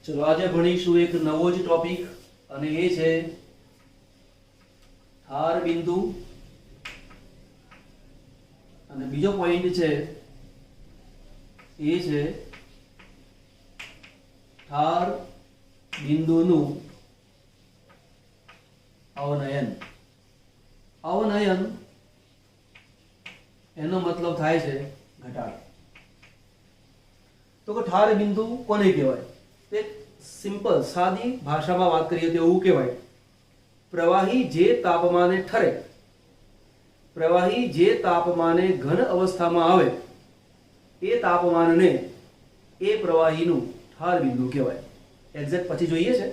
चलो आज भणीशुं एक नवो ज टॉपिक अने ए छे थार बिंदु अने बीजो पॉइंट छे ए छे थार बिंदुनुं अवनयन। अवनयन एनो मतलब थाय छे घटाड़। तो ठार बिंदु कोने कहेवाय? ते सिंपल सादी भाषामां वात करीए तो एवुं कहेवाय प्रवाही जे तापमाने ठरे, प्रवाही जे तापमाने घन अवस्थामां आवे ए तापमानने ए प्रवाहीनुं ठार बिंदु कहेवाय। एक्जेक्ट पछी जोईए छे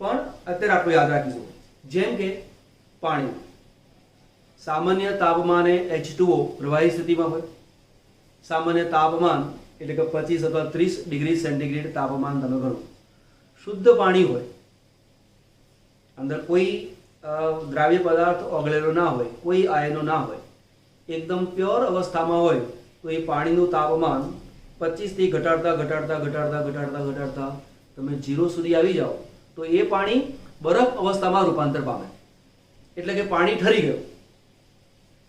पण अत्यारे आपणे याद राखीशुं। जेम के पाणी सामान्य तापमाने H2O प्रवाही स्थितिमां होय। सामान्य तापमान એટલે કે 25 અથવા 30 ડિગ્રી સેન્ટીગ્રેડ તાપમાન તમે ગણો। શુદ્ધ પાણી હોય, અંદર કોઈ દ્રાવ્ય પદાર્થ ઓગળેલો ના હોય, કોઈ આયનો ના હોય, એકદમ પ્યોર અવસ્થામાં હોય તો એ પાણીનું તાપમાન 25 થી ઘટાડતા ઘટાડતા ઘટાડતા ઘટાડતા ઘટાડતા તમે 0 સુધી આવી જાઓ તો એ પાણી બરફ અવસ્થામાં રૂપાંતર પામે, એટલે કે પાણી ઠરી ગયું।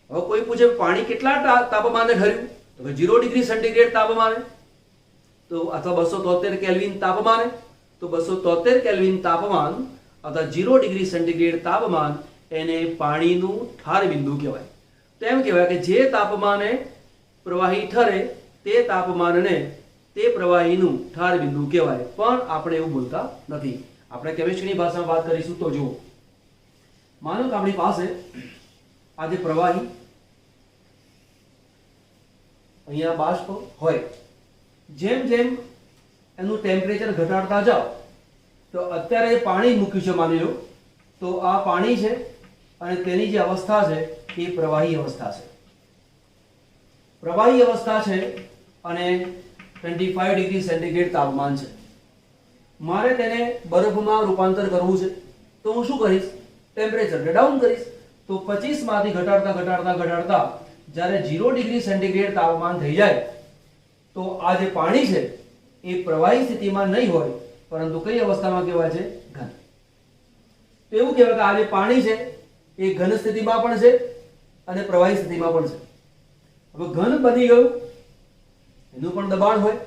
હવે કોઈ પૂછે પાણી કેટલા તાપમાને ઠર્યું तो 0 डिग्री सेंटीग्रेड तापमाने तो अथवा 273 केल्विन तापमाने तो 273 केल्विन तापमान अथवा 0 डिग्री सेंटीग्रेड तापमान एने पाणीनुं ठार बिंदु कहेवाय। तेम कहेवाय के जे तापमाने प्रवाही ठरे ते तापमानने ते प्रवाहीनुं ठार बिंदु कहेवाय। पण आपणे एवुं बोलता नथी। आपणे केमिस्ट्रीनी भाषामां वात करीशुं तो जुओ, मानो के आपणी पासे आ जे प्रवाही अहींया बाष्प होय, जेम जेम एनु टेम्परेचर घटाड़ता जाओ तो अत्यारे पाणी मूक्युं छे मानी लो तो आ पाणी छे अने तेनी जे अवस्था छे ए प्रवाही अवस्था छे। प्रवाही अवस्था छे अने 25 डिग्री सेंटीग्रेड तापमान छे। मारे तेने बरफमां रूपांतर करवुं छे तो हुं शुं करीश? Temperature down करीश। तो 25 मांथी घटाड़ता घटाड़ता घटाड़ता જ્યારે 0 डिग्री सेंटीग्रेड तापमान થઈ જાય તો આ જે પાણી છે એ પ્રવાહી સ્થિતિમાં નહીં હોય પરંતુ કઈ અવસ્થામાં કહેવાય છે? ઘન। તો એવું કહેવાય કે આ જે પાણી છે એ ઘન સ્થિતિમાં પણ છે અને પ્રવાહી સ્થિતિમાં પણ છે। હવે ઘન બની ગયું એનું પણ દબાણ હોય,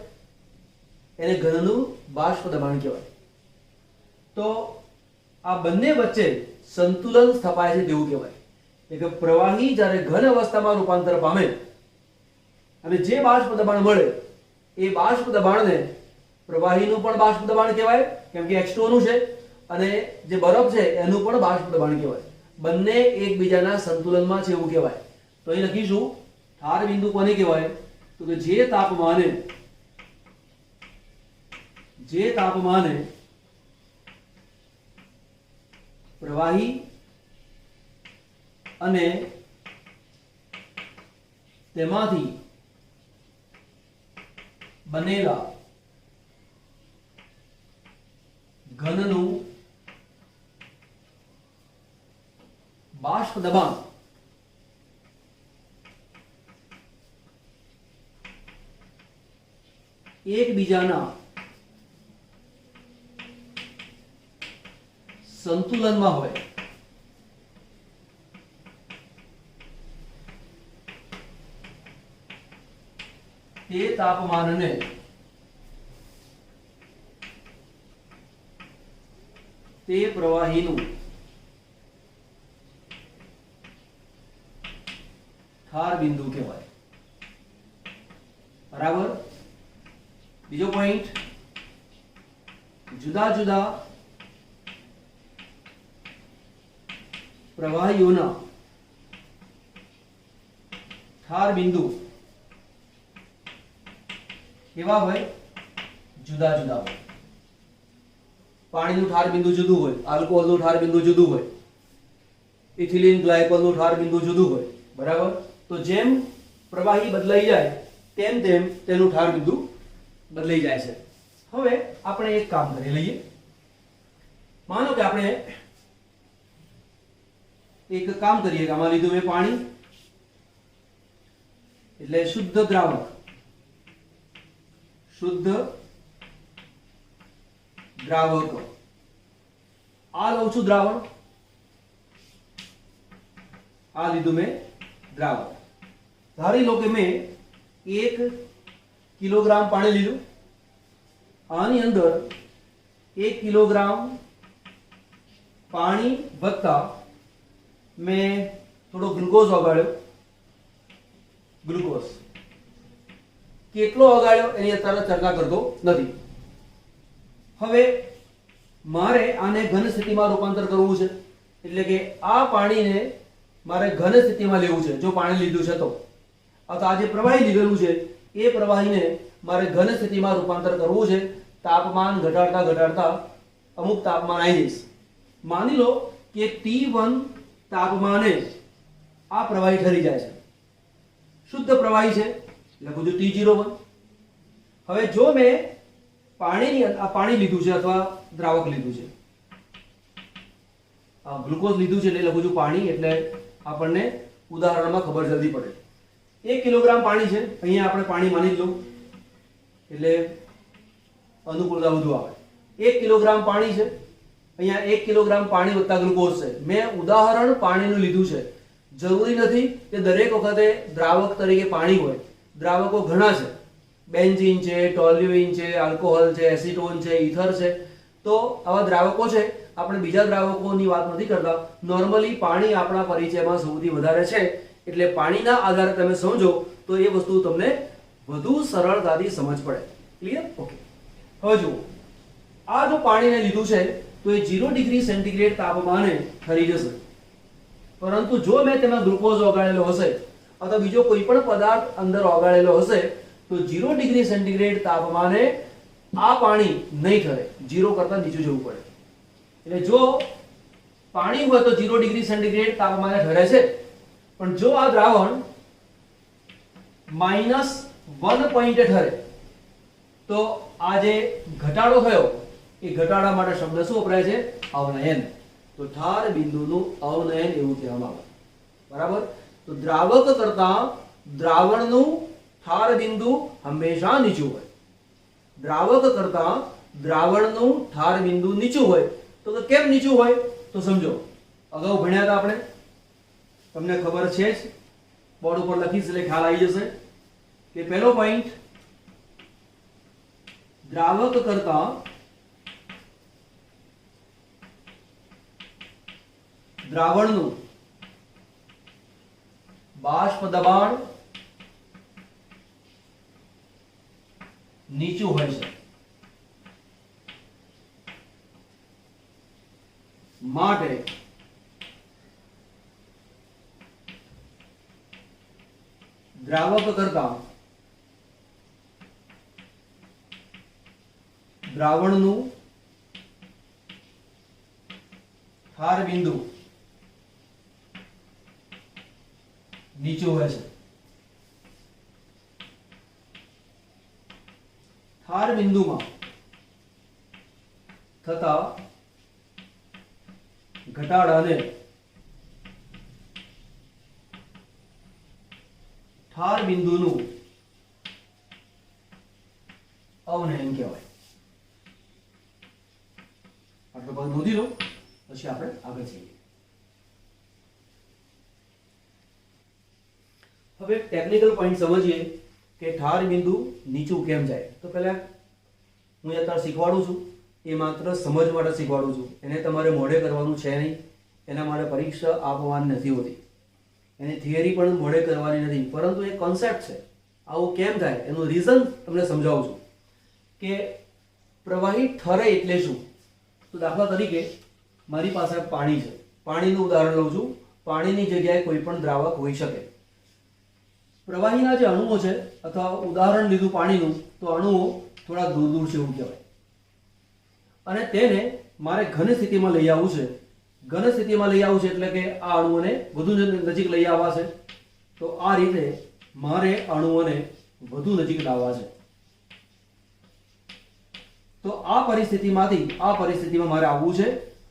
એને ઘનનું બાષ્પ દબાણ કહેવાય। તો આ બંને વચ્ચે સંતુલન સ્થપાય છે તેવું કહેવાય। એટલે પ્રવાહી જ્યારે ઘન અવસ્થામાં રૂપાંતર પામે અને જે બાષ્પ દબાણ મળે એ બાષ્પ દબાણને પ્રવાહીનું પણ બાષ્પ દબાણ કહેવાય કેમ કે H2O નું છે અને જે બરફ છે એનું પણ બાષ્પ દબાણ કહેવાય। બંને એકબીજાના સંતુલનમાં છે એવું કહેવાય। તો અહીં લખીશું ઠાર બિંદુ કોને કહેવાય? તો કે જે તાપમાને પ્રવાહી અને તેમાંથી બનેલા ઘનનું બાષ્પ દબાણ એકબીજાના સંતુલનમાં હોય તે તાપમાનને તે પ્રવાહીનું ઠાર બિંદુ કહેવાય। બરાબર। બીજો પોઈન્ટ, જુદા જુદા પ્રવાહીઓના ઠાર બિંદુ કેવા હોય? જુદા જુદા હોય। પાણીનું ઠાર બિંદુ જુદું હોય, આલ્કોહોલનું ઠાર બિંદુ જુદું હોય, ઇથિલિન ગ્લાયકોલનું ઠાર બિંદુ જુદું હોય। બરાબર। તો જેમ પ્રવાહી બદલાઈ જાય તેમ તેમ તેનું ઠાર બિંદુ બદલાઈ જાય છે। હવે આપણે એક કામ કરી લઈએ। માનો કે આપણે એક કામ કરીએ કે આમાં લીધું એ પાણી એટલે શુદ્ધ દ્રાવક, शुद्ध દ્રાવક, આ લઉં છું દ્રાવણ, આ લીધું મેં દ્રાવક. ધારી લો કે મેં 1 કિલોગ્રામ પાણી લીધું, આની અંદર 1 કિલોગ્રામ પાણી વત્તા મેં થોડો ગ્લુકોઝ ઓગાળ્યો. ગ્લુકોઝ કેટલો ઓગાળ્યો એની અત્યારે ચર્ચા કરતો નથી. હવે મારે આને ઘન સ્થિતિમાં રૂપાંતર કરવું છે, એટલે કે આ પાણીને મારે ઘન સ્થિતિમાં લેવું છે. જો પાણી લીધું છે તો, અથવા આ જે પ્રવાહી લીધેલું છે એ પ્રવાહીને મારે ઘન સ્થિતિમાં રૂપાંતર કરવું છે. તાપમાન ઘટાડતા ઘટાડતા અમુક તાપમાન આવી જઈશ. માની લો કે T1 તાપમાને આ પ્રવાહી ઠરી જાય છે, શુદ્ધ પ્રવાહી છે, લખું છું T01. હવે જો મેં પાણી લીધું છે અથવા દ્રાવક લીધું છે, ગ્લુકોઝ લીધું છે એટલે લખું છું પાણી, એટલે આપણને ઉદાહરણમાં ખબર જલ્દી પડે. 1 કિલોગ્રામ પાણી છે, અહીંયા આપણે પાણી માની જ લો એટલે અનુકૂળતા વધુ આવે. 1 કિલોગ્રામ પાણી છે, અહીંયા 1 કિલોગ્રામ પાણી વત્તા ગ્લુકોઝ છે. મેં ઉદાહરણ પાણીનું લીધું છે. જરૂરી નથી કે દરેક વખતે દ્રાવક તરીકે પાણી હોય. દ્રાવકો ઘણા છે, બેન્ઝીન છે, ટોલ્યુઇન છે, આલ્કોહોલ છે, એસિટોન છે, ઇથર છે. તો આવા દ્રાવકો છે. આપણે બીજા દ્રાવકોની વાત નથી કરતા. નોર્મલી પાણી આપણા પરિચયમાં સૌથી વધારે છે, એટલે પાણીના આધારે તમે સમજો તો એ વસ્તુ તમને વધુ સરળતાથી સમજ પડે. ક્લિયર? ઓકે. હવે જુઓ, આ જો પાણીને લીધું છે તો એ 0 ડિગ્રી સેન્ટીગ્રેડ તાપમાને ઠરી જશે. પરંતુ જો મેં તેમાં ગ્લુકોઝ ઓગાળેલો હશે અથવા બીજો કોઈ પણ પદાર્થ અંદર ઓગાળેલો હશે તો 0 ડિગ્રી સેન્ટીગ્રેડ તાપમાને આ પાણી નહીં ઠરે, 0 કરતા નીચું જવું પડે. એટલે જો પાણી હોય તો 0 ડિગ્રી સેન્ટીગ્રેડ તાપમાને ઠરે છે, પણ જો આ દ્રાવણ -1 પોઈન્ટે ઠરે તો આ જે ઘટાડો થયો એ ઘટાડા માટે શબ્દ શું વપરાય છે? અવનયન. તો ઠાર બિંદુનું અવનયન એવું કહેવામાં આવે. બરાબર? તો દ્રાવક કરતા દ્રાવણનું ઠાર બિંદુ હંમેશા નીચું હોય. દ્રાવક કરતા દ્રાવણનું ઠાર બિંદુ નીચું હોય. તો કેમ નીચું હોય? તો સમજો, અગાઉ ભણ્યા હતા આપણે, તમને ખબર છે જ, બોર્ડ ઉપર લખીશ એટલે ખ્યાલ આવી જશે કે પહેલો પોઈન્ટ, દ્રાવક કરતા દ્રાવણનું બાષ્પ દબાણ નીચું હોય છે, માટે દ્રાવક કરતા દ્રાવણનું ઠાર બિંદુ નીચું હોય છે. ઠાર બિંદુમાં થતા ઘટાડાને ઠાર બિંદુનું અવનયન કહેવાય. આટલો ભાગ નોંધી લો, પછી આપણે આગળ જઈએ. હવે ટેકનિકલ પોઈન્ટ સમજીએ કે ઠાર બિંદુ નીચું કેમ જાય. તો પહેલા હું અત્યારે શીખવાડું છું એ માત્ર સમજ માટે શીખવાડું છું. એને તમારે મોઢે કરવાનું છે નહીં, એના માટે પરીક્ષા આપવાની નથી હોતી, એની થિયરી પણ મોઢે કરવાની નથી, પરંતુ એ કોન્સેપ્ટ છે. આવું કેમ થાય એનું રીઝન તમને સમજાવું છું કે પ્રવાહી ઠરે એટલે શું. તો દાખલા તરીકે મારી પાસે પાણી છે, પાણીનું ઉદાહરણ લઉં છું. પાણીની જગ્યાએ કોઈ પણ દ્રાવક હોઈ શકે. પ્રવાહીના જે અણુઓ છે, અથવા ઉદાહરણ લીધું પાણીનું, તો અણુઓ થોડા દૂર દૂર છે એવું કહેવાય, અને તેને મારે ઘન સ્થિતિમાં લઈ આવવું છે. ઘન સ્થિતિમાં લઈ આવવું છે એટલે કે આ અણુઓને વધુ નજીક લઈ આવવા છે. તો આ રીતે મારે અણુઓને વધુ નજીક લાવવા છે. તો આ પરિસ્થિતિમાંથી આ પરિસ્થિતિમાં મારે આવવું છે,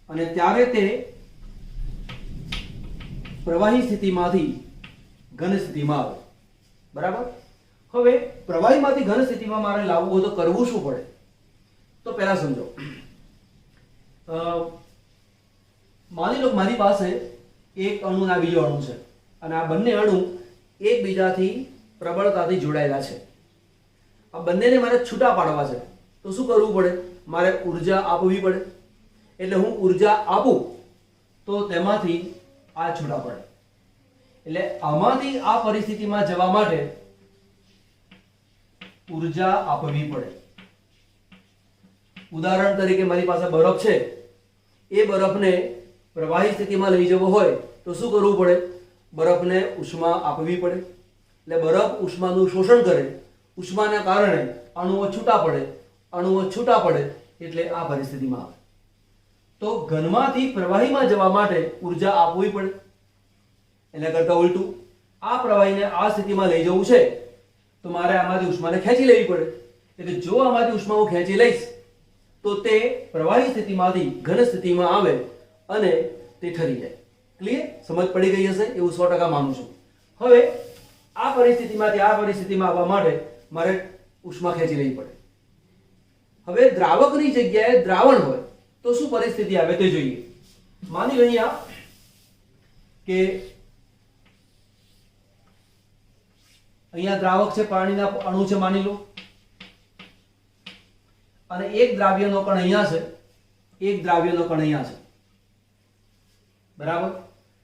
અને ત્યારે તે પ્રવાહી સ્થિતિમાંથી ઘન સ્થિતિમાં આવે. બરાબર? હવે પ્રવાહીમાંથી ઘન સ્થિતિમાં મારે લાવવું હોય તો કરવું શું પડે? તો પહેલા સમજો, માની લો મારી પાસે એક અણુ અને બીજો અણુ છે અને આ બંને અણુ એકબીજાથી પ્રબળતાથી જોડાયેલા છે. આ બંનેને મારે છૂટા પાડવા છે તો શું કરવું પડે? મારે ઉર્જા આપવી પડે. એટલે હું ઉર્જા આપું તો તેમાંથી આ છૂટા પડે. એટલે આમાંથી આ પરિસ્થિતિમાં જવા માટે ઉર્જા આપવી પડે. ઉદાહરણ તરીકે મારી પાસે બરફ છે, એ બરફને પ્રવાહી સ્થિતિમાં લઈ જવો હોય તો શું કરવું પડે? બરફને ઉષ્મા આપવી પડે. એટલે બરફ ઉષ્માનું શોષણ કરે, ઉષ્માના કારણે અણુઓ છૂટા પડે, અણુઓ છૂટા પડે એટલે આ પરિસ્થિતિમાં આવે. તો ઘનમાંથી પ્રવાહીમાં જવા માટે ઉર્જા આપવી પડે. એના કરતાં ઉલટું, આ પ્રવાહીને આ સ્થિતિમાં લઈ જવું છે તો મારે આમાંથી ઉષ્માને ખેંચી લેવી પડે. એટલે જો આમાંથી ઉષ્મા હું ખેંચી લઈશ તો તે પ્રવાહી સ્થિતિમાંથી ઘન સ્થિતિમાં આવે અને તે ઠરી જાય. ક્લિયર? સમજ પડી ગઈ હશે એવું 100% માનું છું. હવે આ પરિસ્થિતિમાંથી આ પરિસ્થિતિમાં આવવા માટે મારે ઉષ્મા ખેંચી લેવી પડે. હવે દ્રાવકની જગ્યાએ દ્રાવણ હોય તો શું પરિસ્થિતિ આવે તે જોઈએ. માની લઈએ કે અહીંયા દ્રાવક છે, પાણીના અણુ છે માની લો, અને એક દ્રાવ્યનો કણ અહીંયા છે, એક દ્રાવ્યનો કણ અહીંયા છે. બરાબર?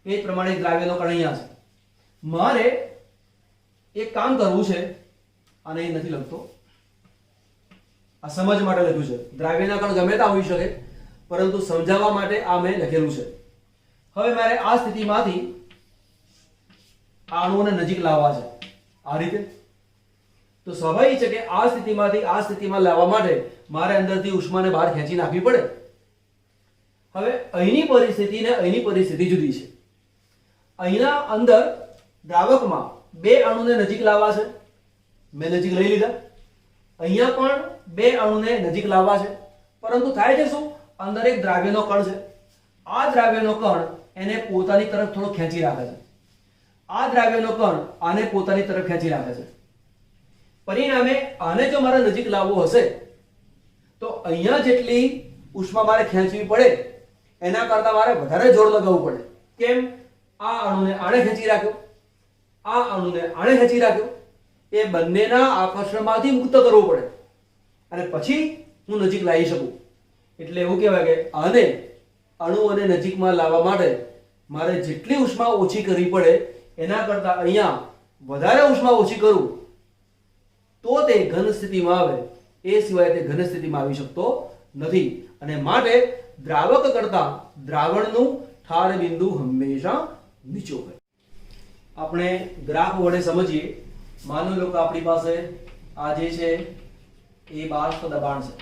એ જ પ્રમાણે એક દ્રાવ્યનો કણ અહીંયા છે. મારે એક કામ કરવું છે, આને એ નથી લખતો, આ સમજ માટે લખ્યું છે. દ્રાવ્યના કણ ગમે ત્યાં હોઈ શકે, પરંતુ સમજાવવા માટે આ મેં લખેલું છે. હવે મારે આ સ્થિતિમાંથી આ અણુઓને નજીક લાવવા છે આ રીતે. તો સ્વાભાવિક છે કે આ સ્થિતિમાંથી આ સ્થિતિમાં લાવવા માટે મારે અંદરથી ઉષ્માને બહાર ખેંચી નાખવી પડે. હવે અહીંની પરિસ્થિતિ ને અહીંની પરિસ્થિતિ જુદી છે. અહીંના અંદર દ્રાવકમાં બે અણુને નજીક લાવવા છે, મેં નજીક લઈ લીધા. અહીંયા પણ બે અણુને નજીક લાવવા છે, પરંતુ થાય છે શું? અંદર એક દ્રાવ્યનો કણ છે. આ દ્રાવ્યનો કણ એને પોતાની તરફ થોડો ખેંચી રાખે છે. આ દ્રાવ્યનો કણ આને પોતાની તરફ ખેંચી રાખે છે. પરિણામે આને જો મારે નજીક લાવવો હશે તો અહીંયા જેટલી ઉષ્મા મારે ખેંચવી પડે એના કરતાં મારે વધારે જોર લગાવવું પડે. કેમ? આ અણુને આણે ખેંચી રાખ્યો, આ અણુને આણે ખેંચી રાખ્યો. એ બંનેના આકર્ષણમાંથી મુક્ત કરવું પડે અને પછી હું નજીક લાવી શકું. એટલે એવું કહેવાય કે આને અણુઓને નજીકમાં લાવવા માટે મારે જેટલી ઉષ્મા ઓછી કરવી પડે એના કરતાં અહીંયા વધારે ઉષ્મા ઓછી કરું તો તે ઘન સ્થિતિમાં આવે. એ સિવાય તે ઘન સ્થિતિમાં આવી શકતો નથી. અને માટે દ્રાવક કરતાં દ્રાવણનું ઠાર બિંદુ હંમેશા નીચું હોય. આપણે ગ્રાફ વડે સમજીએ. માની લો કે આપણી પાસે આ જે છે એ બાષ્પ દબાણ છે,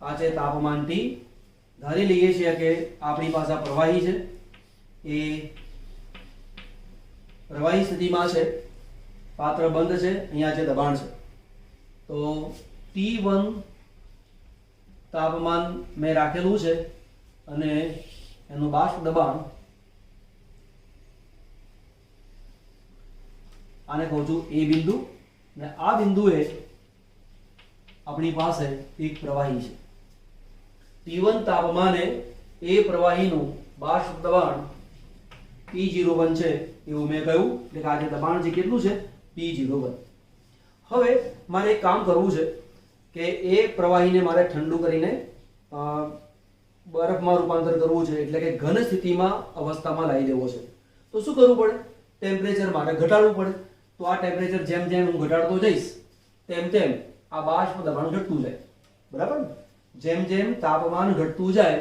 આ છે તાપમાન T. ધારી લઈએ છીએ કે આપણી પાસે આ પ્રવાહી છે, એ પ્રવાહી સ્થિતિમાં છે, પાત્ર બંધ છે, અહીંયા જે દબાણ છે. તો T1 તાપમાન મેં રાખેલું છે અને એનું બાષ્પ દબાણ આને કહું છું એ બિંદુ, અને આ બિંદુએ આપણી પાસે એક પ્રવાહી છે. T1 તાપમાને એ પ્રવાહીનું બાષ્પ દબાણ P01 છે એવું મેં કહ્યું. એટલે કે આ જે દબાણ છે કેટલું છે? P01. હવે મારે એક કામ કરવું છે કે એ પ્રવાહીને મારે ઠંડુ કરીને બરફમાં રૂપાંતર કરવું છે, એટલે કે ઘન સ્થિતિમાં અવસ્થામાં લાવી દેવો છે. તો શું કરવું પડે? ટેમ્પરેચર મારે ઘટાડવું પડે. તો આ ટેમ્પરેચર જેમ જેમ હું ઘટાડતો જઈશ તેમ તેમ આ બાષ્પ દબાણ ઘટતું જાય. બરાબર ને? જેમ જેમ તાપમાન ઘટતું જાય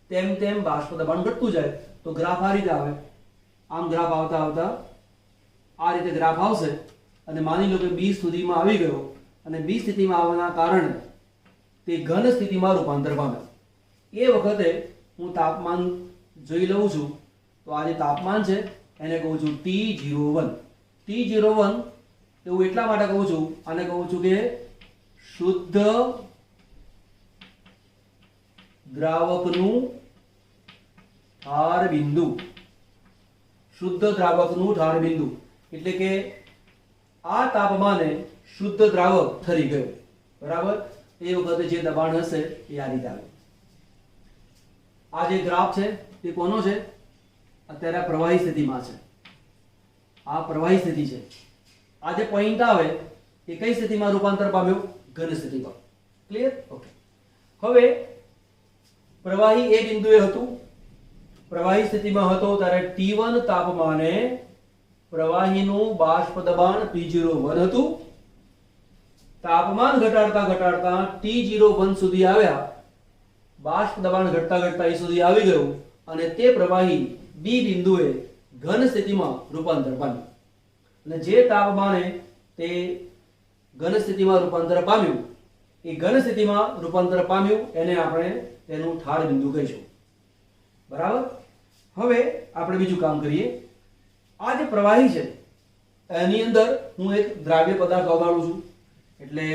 તેમ તેમ બાષ્પ દબાણ ઘટતું જાય. તો ગ્રાફ આ રીતે આવે. આમ ગ્રાફ આવતા આવતા આ રીતે ગ્રાફ આવશે અને માની લો કે B સુધીમાં આવી ગયો અને B સ્થિતિમાં આવવાના કારણે તે ઘન સ્થિતિમાં રૂપાંતર પામે. એ વખતે હું તાપમાન જોઈ લઉં છું. તો આ જે તાપમાન છે એને કહું છું T01. T01 એવું એટલા માટે કહું છું, આને કહું છું કે શુદ્ધ દ્રાવકનું ઠાર બિંદુ. શુદ્ધ દ્રાવકનું ઠાર બિંદુ એટલે કે આ તાપમાને શુદ્ધ દ્રાવક ઠરી ગયો. બરાબર? એ વખતે જે દબાણ હશે એ આ રીતે આવે. આ જે ગ્રાફ છે તે કોનો છે? અત્યારે પ્રવાહી સ્થિતિમાં છે. આ પ્રવાહી સ્થિતિ છે. આ જે પોઈન્ટ આવે એ કઈ સ્થિતિમાં રૂપાંતર પામ્યો? ઘન સ્થિતિમાં. ક્લિયર? ઓકે. હવે પ્રવાહી એ બિંદુએ હતું, પ્રવાહી સ્થિતિમાં હતો ત્યારે T1 તાપમાને પ્રવાહીનું બાષ્પ દબાણ P01 હતું. તાપમાન ઘટાડતા ઘટાડતા T01 સુધી આવ્યા, બાષ્પ દબાણ ઘટતા ઘટતા એ સુધી આવી ગયું અને તે પ્રવાહી B બિંદુએ ઘન સ્થિતિમાં રૂપાંતર પામ્યું. અને જે તાપમાને તે ઘન સ્થિતિમાં રૂપાંતર પામ્યું, એ ઘન સ્થિતિમાં રૂપાંતર પામ્યું એને આપણે તેનું ઠાર બિંદુ કહીશું. બરાબર? હવે આપણે બીજું કામ કરીએ. આ જે પ્રવાહી છે એની અંદર હું એક દ્રાવ્ય પદાર્થ ઓગાળું છું. એટલે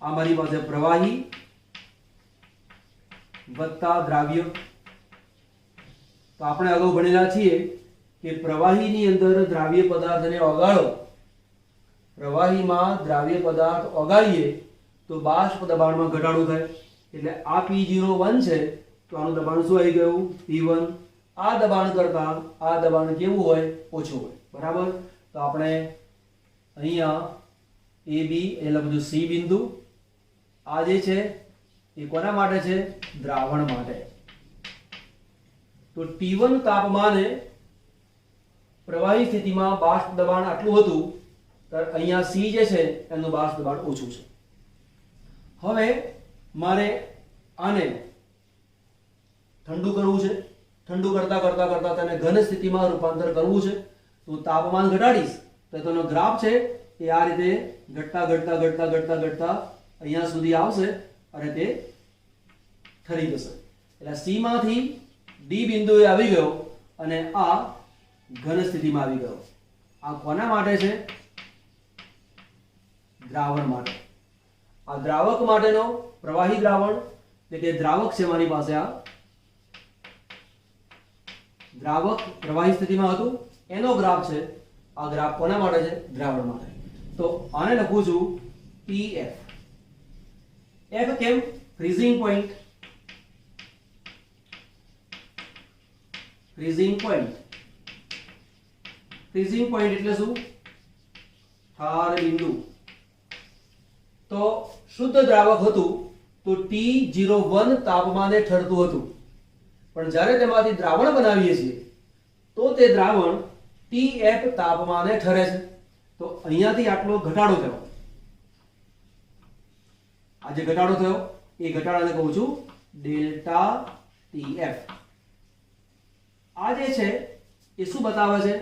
આ મારી પાસે પ્રવાહી વત્તા દ્રાવ્ય. તો આપણે અગાઉ ભણેલા છીએ કે પ્રવાહીની અંદર દ્રાવ્ય પદાર્થને ઓગાળો, પ્રવાહીમાં દ્રાવ્ય પદાર્થ ઓગાળીએ તો બાષ્પ દબાણમાં ઘટાડો થાય. એટલે આ P01 છે તો આનું દબાણ શું આવી ગયું? P1. આ દબાણ કરતા આ દબાણ કેવું હોય? ઓછું હોય. બરાબર? તો આપણે અહીંયા AB એટલે બધું C બિંદુ, આ જે છે એ કોના માટે છે? દ્રાવણ માટે. તો T1 તાપમાને પ્રવાહી સ્થિતિમાં બાષ્પ દબાણ આટલું હતું, તો અહીંયા C જે છે એનું બાષ્પ દબાણ ઓછું છે. હવે મારે આને ઠંડુ કરવું છે. ઠંડુ કરતા કરતા કરતા તેને ઘન સ્થિતિમાં રૂપાંતર કરવું છે. તો તાપમાન ઘટાડીશ તો તેનો ગ્રાફ છે એ આ રીતે ઘટતા ઘટતા ઘટતા ઘટતા ઘટતા અહીંયા સુધી આવશે અને તે ઠરી જશે. એટલે C માંથી D બિંદુએ આવી ગયો અને આ ઘન સ્થિતિમાં આવી ગયો. આ કોના માટે છે? દ્રાવણ માટે. આ દ્રાવક માટેનો પ્રવાહી દ્રાવણ એટલે કે દ્રાવક છે મારી પાસે. આ દ્રાવક પ્રવાહી સ્થિતિમાં હતું એનો ગ્રાફ છે. આ ગ્રાફ કોના માટે છે? દ્રાવણ માટે. તો આને લખું છું PF. F કેમ? Freezing point. Freezing point. Freezing point એટલે શું? ઠાર બિંદુ. તો શુદ્ધ દ્રાવક હતું તો T01 તાપમાને ઠરતું હતું, પણ જ્યારે તેમાંથી દ્રાવણ બનાવીએ છીએ તો તે દ્રાવણ TF તાપમાને ઠરે છે. તો અહીંયાથી આટલો ઘટાડો થયો. આ જે ઘટાડો થયો એ ઘટાડાને કહું છું ડેલ્ટા TF. આ જે છે એ શું બતાવે છે?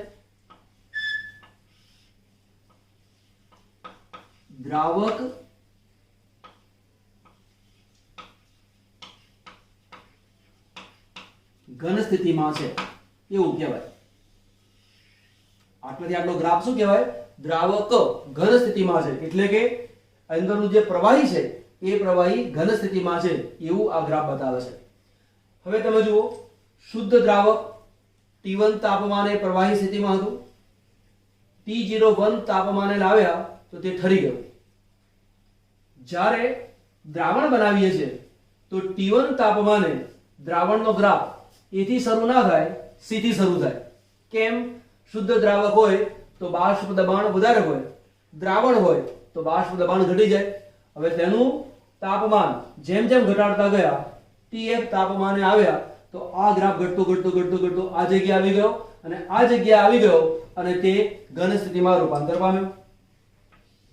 દ્રાવક ઘન સ્થિતિમાં છે એવું કહેવાય. આટલાથી આટલો ગ્રાફ શું કહેવાય? દ્રાવક ઘન સ્થિતિમાં છે. એટલે કે અંદરનું જે પ્રવાહી છે એ પ્રવાહી ઘન સ્થિતિમાં છે એવું આ ગ્રાફ બતાવે છે. હવે તમે જુઓ, શુદ્ધ દ્રાવક T1 તાપમાને પ્રવાહી સ્થિતિમાં હતું, T01 તાપમાને લાવ્યા તો તે ઠરી ગયું. જ્યારે દ્રાવણ બનાવીએ છીએ તો T1 તાપમાને દ્રાવણનો ગ્રાફ A થી શરૂ ના થાય, C થી શરૂ થાય. કેમ? શુદ્ધ દ્રાવક હોય તો બાષ્પ દબાણ વધારે હોય, દ્રાવણ હોય તો બાષ્પ દબાણ ઘટી જાય. હવે તેનું તાપમાન જેમ જેમ ઘટાડતા ગયા TF તાપમાને આવ્યા તો આ ગ્રાફ ઘટતો ઘટતો ઘટતો ઘટતો આ જગ્યાએ આવી ગયો અને આ જગ્યાએ આવી ગયો અને તે ઘન સ્થિતિમાં રૂપાંતર પામ્યો.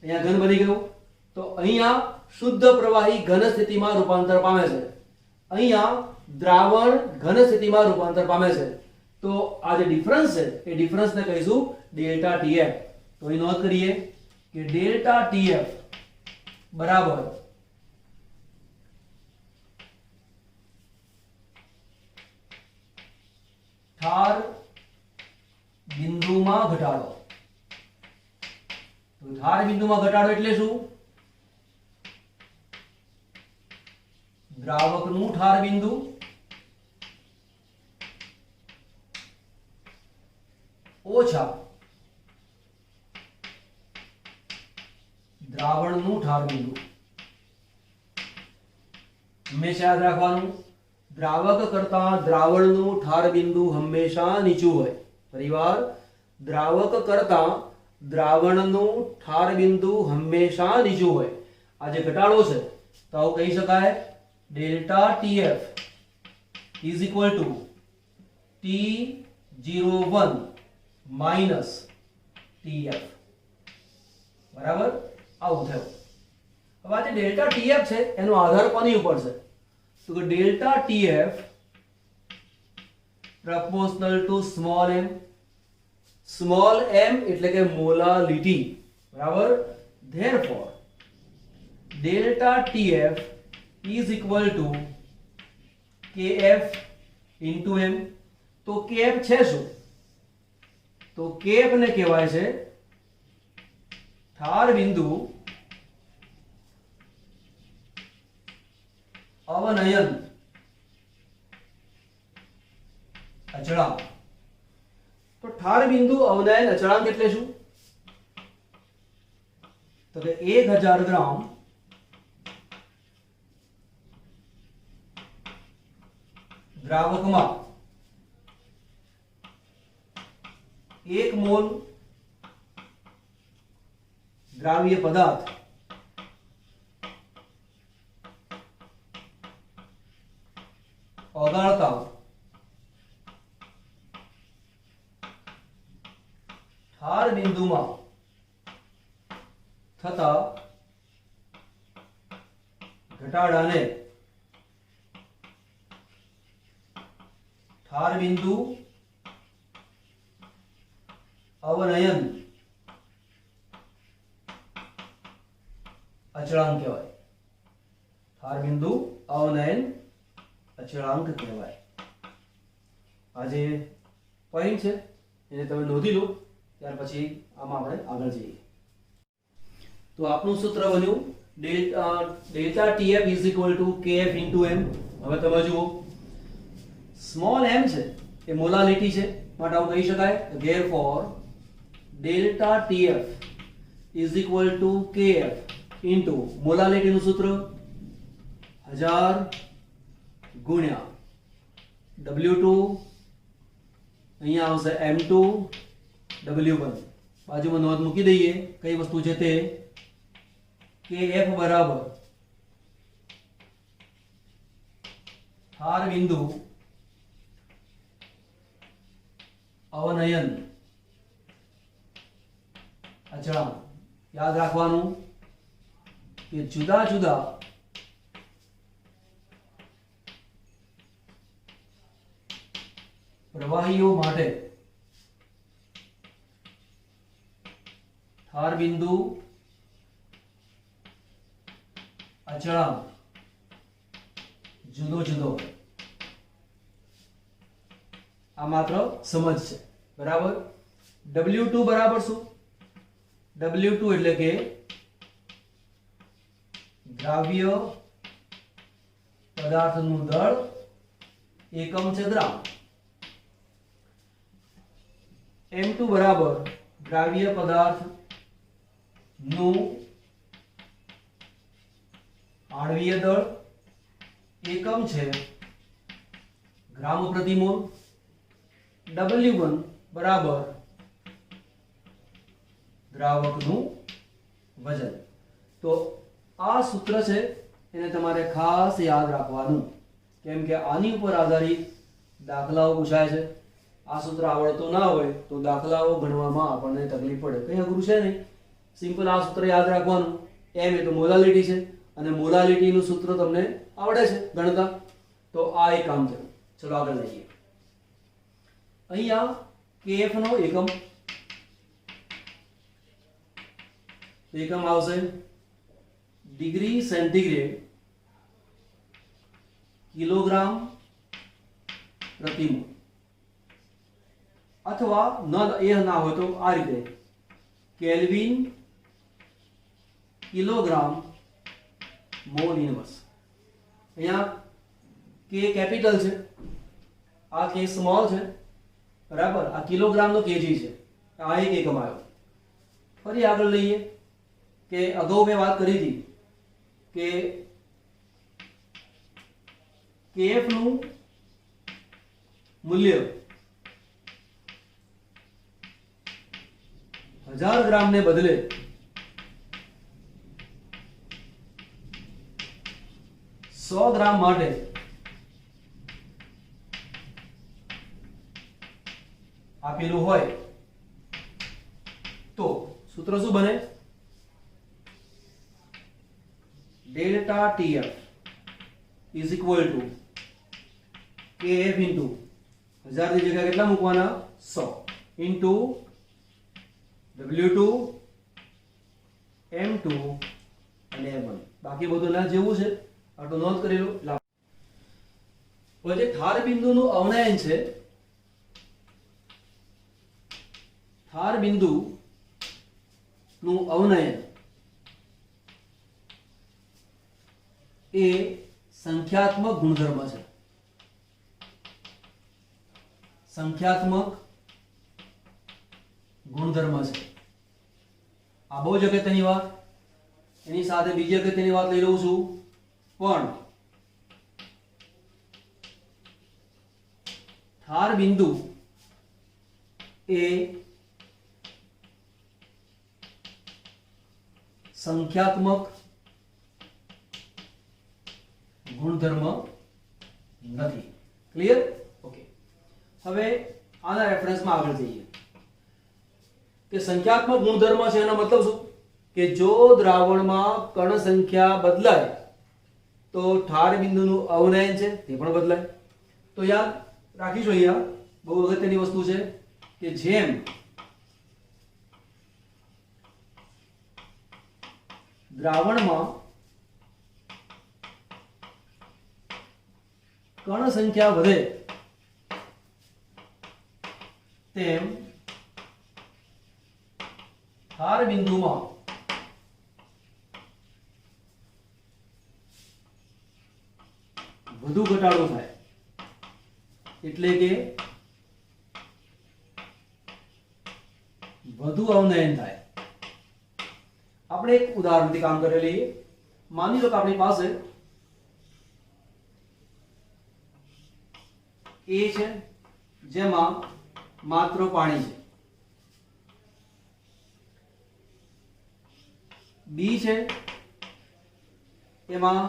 અહીંયા ઘન બની ગયું. તો અહીંયા શુદ્ધ પ્રવાહી ઘન સ્થિતિમાં રૂપાંતર પામે છે, અહીંયા દ્રાવણ ઘન સ્થિતિમાં રૂપાંતર પામે છે. તો આ જે ડિફરન્સ છે એ ડિફરન્સને કહીશું ડેલ્ટા TF. તો અહીં નોંધ કરીએ કે ડેલ્ટા TF બરાબર ઠાર બિંદુમાં ઘટાડો. તો ઠાર બિંદુમાં ઘટાડો એટલે શું? દ્રાવકનું ઠાર બિંદુ ઓછા દ્રાવણનું ઠાર બિંદુ. હંમેશા યાદ રાખવાનું, દ્રાવક કરતા દ્રાવણનું ઠાર બિંદુ હંમેશા નીચું હોય. ફરીવાર, દ્રાવક કરતા દ્રાવણનું ઠાર બિંદુ હંમેશા નીચું હોય. આ જે ઘટાડો છે તો આવું કહી શકાય delta TF is equal to T01 minus TF. બરાબર, આવું થયું. હવે આ જે ડેલ્ટા TF છે એનો આધાર કોની ઉપર છે? તો કે delta TF proportional to small m. Small m એટલે કે મોલાલિટી. બરાબર, therefore delta TF is equal to KF into m. તો KF છે શું? તો KF ને કહેવાય છે ઠાર બિંદુ અવનયન અચળાંક. તો ઠાર બિંદુ અવનયન અચળાંક એટલે શું? તો કે 1000 ગ્રામ દ્રાવકમાં 1 મોલ દ્રાવ્ય પદાર્થ ઓગાળતા ઠાર બિંદુમાં થતા ઘટાડાને ઠાર બિંદુ અવનયન અચળાંક કહેવાય. ઠાર બિંદુ અવનયન અચળાંક કહેવાય. આ જે પોઈન્ટ છે એને તમે નોંધી લો, ત્યાર પછી આમાં આપણે આગળ જઈએ. તો આપનું સૂત્ર બન્યું delta TF is equal to KF into m. હવે તમે જુઓ, સ્મોલ m છે એ મોલાલિટી છે માટે આવું કહી શકાય therefore delta TF is equal to KF into molality નું સૂત્ર 1000 ગુણ્યા W2, અહીંયા આવશે M2 W1. બાજુમાં નોંધ મૂકી દઈએ કઈ વસ્તુ છે તે. KF બરાબર ઠાર બિંદુ અવનયન અચળાંક. યાદ રાખવાનું કે જુદા જુદા પ્રવાહીઓ માટે ઠાર બિંદુ અચળાંક જુદો જુદો. આ માત્ર સમજ છે. બરાબર. W2 બરાબર શું? W2 એટલે કે દ્રાવ્ય પદાર્થનું દળ એકમ છે ગ્રામ. M2 બરાબર દ્રાવ્ય પદાર્થ નું આણ્વીય દળ એકમ છે ગ્રામ પ્રતિ મોલ. W1 બરાબર દ્રાવકનું વજન. તો આ સૂત્ર છે એને તમારે ખાસ યાદ રાખવાનું, કેમ કે આની ઉપર આધારિત દાખલાઓ પૂછાય છે. આ સૂત્ર આવડતું ના હોય તો દાખલાઓ ગણવામાં આપણને તકલીફ પડે. કઈ અઘરું છે નહીં, સિમ્પલ આ સૂત્ર યાદ રાખવાનું. m એ તો મોલાલિટી છે અને મોલાલિટીનું સૂત્ર તમને આવડે છે ગણતા, તો આ એક કામ છે. ચલો આગળ લઈએ. અહીંયા KF નો એકમ આવશે ડિગ્રી સેન્ટીગ્રેડ કિલોગ્રામ પ્રતિ મોલ, અથવા એ ના હોય તો આ રીતે કેલ્વિન કિલોગ્રામ મોલ ઇનવર્સ. અહીંયા કે કેપિટલ છે, આ કે સ્મોલ છે. બરાબર, આ કિલોગ્રામ નો કેજી છે. આ એક એકમ આવ્યો. ફરી આગળ લઈએ કે અગાઉ મેં વાત કરી હતી કે KF નું મૂલ્ય 1000 ગ્રામ ને બદલે 100 ગ્રામ માટે આપેલું હોય તો સૂત્ર શું બને? Delta TF is equal to KF into 1000 ની જગ્યાએ કેટલા મૂકવાના? 100 ઇન્ટુ W2 M2 અને M1. બાકી બધું ના જેવું છે, આટલું નોંધ કરી લો. પછી ધાર બિંદુનું અવનયન છે. ધાર બિંદુ નું અવનયન એ સંખ્યાત્મક ગુણધર્મ છે. સંખ્યાત્મક ગુણધર્મ છે. આ બહુ જ અગત્યની વાત. એની સાથે બીજી અગત્યની વાત લઈ લઉં છું. પણ ધાર બિંદુ એ સંખ્યાત્મક ગુણધર્મ નથી. ક્લિયર? ઓકે. હવે આના રેફરન્સમાં આગળ જઈએ કે સંખ્યાત્મક ગુણધર્મ છે એનો મતલબ શું? કે જો દ્રાવણમાં કણ સંખ્યા બદલાય તો ધાર બિંદુનું અવનયન છે તે પણ બદલાય. તો યાદ રાખીશું, અહીંયા બહુ અગત્યની વસ્તુ છે કે જેમ દ્રાવણમાં કણ સંખ્યા વધે તેમ ધાર બિંદુમાં વધુ ઘટાડો થાય. એટલે કે વધુ અવનયન થાય. આપણે એક ઉદાહરણથી કામ કરેલી. માની લો કે આપણી પાસે A છે જેમાં માત્ર પાણી છે, B છે એમાં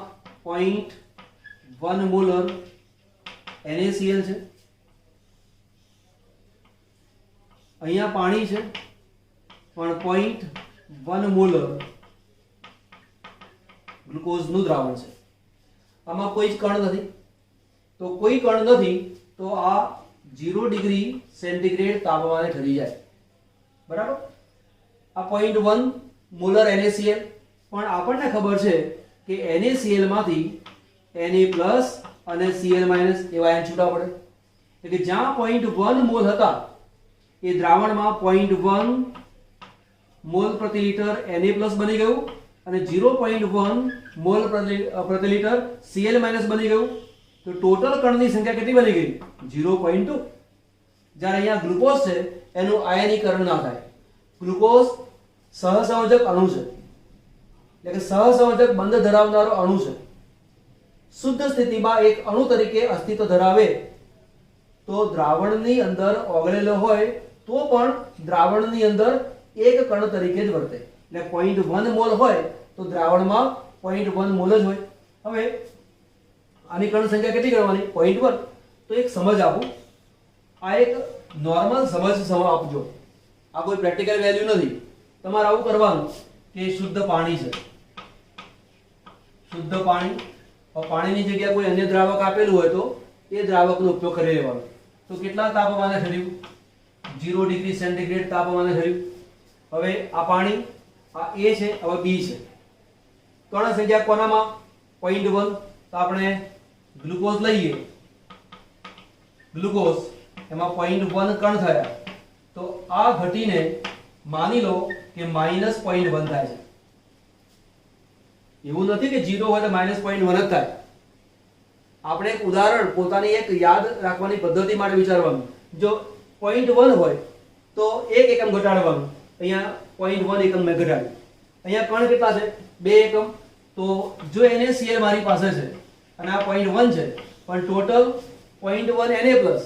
0.1 મોલર NaCl છે, અહીંયા પાણી છે પણ 0.1 મોલર ગ્લુકોઝનું દ્રાવણ છે. આમાં કોઈ જ કણ નથી. તો કોઈ કણ નથી તો આ 0 ડિગ્રી સેન્ટીગ્રેડ તાપમાને ઠરી જાય. બરાબર? આ 0.1 મોલર NaCl, પણ આપણને ખબર છે કે NaCl માંથી Na+ અને Cl- એવા આયન છૂટા પડે. એટલે કે જ્યાં 0.1 મોલ હતા એ દ્રાવણમાં 0.1 મોલ પ્રતિ લિટર Na+ બની ગયું અને 0.1 મોલ પ્રતિ લિટર Cl- બની ગયું. તો ટોટલ કણની સંખ્યા કેટલી બની ગઈ? 0.2. જ્યારે અહીંયા ગ્લુકોઝ છે એનું આયનીકરણ ના થાય. ગ્લુકોઝ સહસંયોજક અણુ છે, એટલે કે સહસંયોજક બંધ ધરાવનારો અણુ છે. શુદ્ધ સ્થિતિમાં એક અણુ તરીકે અસ્તિત્વ ધરાવે તો દ્રાવણની અંદર ઓગળેલો હોય તો પણ દ્રાવણની અંદર એક કણ તરીકે જ વર્તે. એટલે 0.1 મોલ હોય તો દ્રાવણમાં 0.1 મોલ જ હોય. હવે આની કણ સંખ્યા કેટલી ગણવાની? 0.1. તો એક સમજ આપું. આ એક નોર્મલ સમજ આપજો. આ કોઈ પ્રેક્ટિકલ વેલ્યુ નથી. તમારે આવું કરવાનું કે શુદ્ધ પાણી છે, શુદ્ધ પાણી, પાણીની જગ્યાએ કોઈ અન્ય દ્રાવક આપેલું હોય તો એ દ્રાવકનો ઉપયોગ કરી લેવાનો. તો કેટલા તાપમાને ઠર્યું? 0 ડિગ્રી સેન્ટીગ્રેડ તાપમાને ઠર્યું. હવે આ પાણી, આ A છે, હવે B છે. કણ સંખ્યા કોનામાં? 0.1. તો આપણે ગ્લુકોઝ લઈએ. ગ્લુકોઝ એમાં 0.1 કણ થયા તો આ ઘટીને માની લો કે -0.1 થાય છે. એવું નથી કે 0 હોય તો -0.1 જ થાય. આપણે એક ઉદાહરણ, પોતાની એક યાદ રાખવાની પદ્ધતિ માટે વિચારવાનું. જો 0.1 હોય તો 1 એકમ ઘટાડવાનું. અહીંયા 0.1 એકમ મેં ઘટાડ્યું. અહીંયા કણ કેટલા છે? 2 એકમ. તો જો NaCl મારી પાસે છે અને આ 0.1 છે પણ total 0.1 Na plus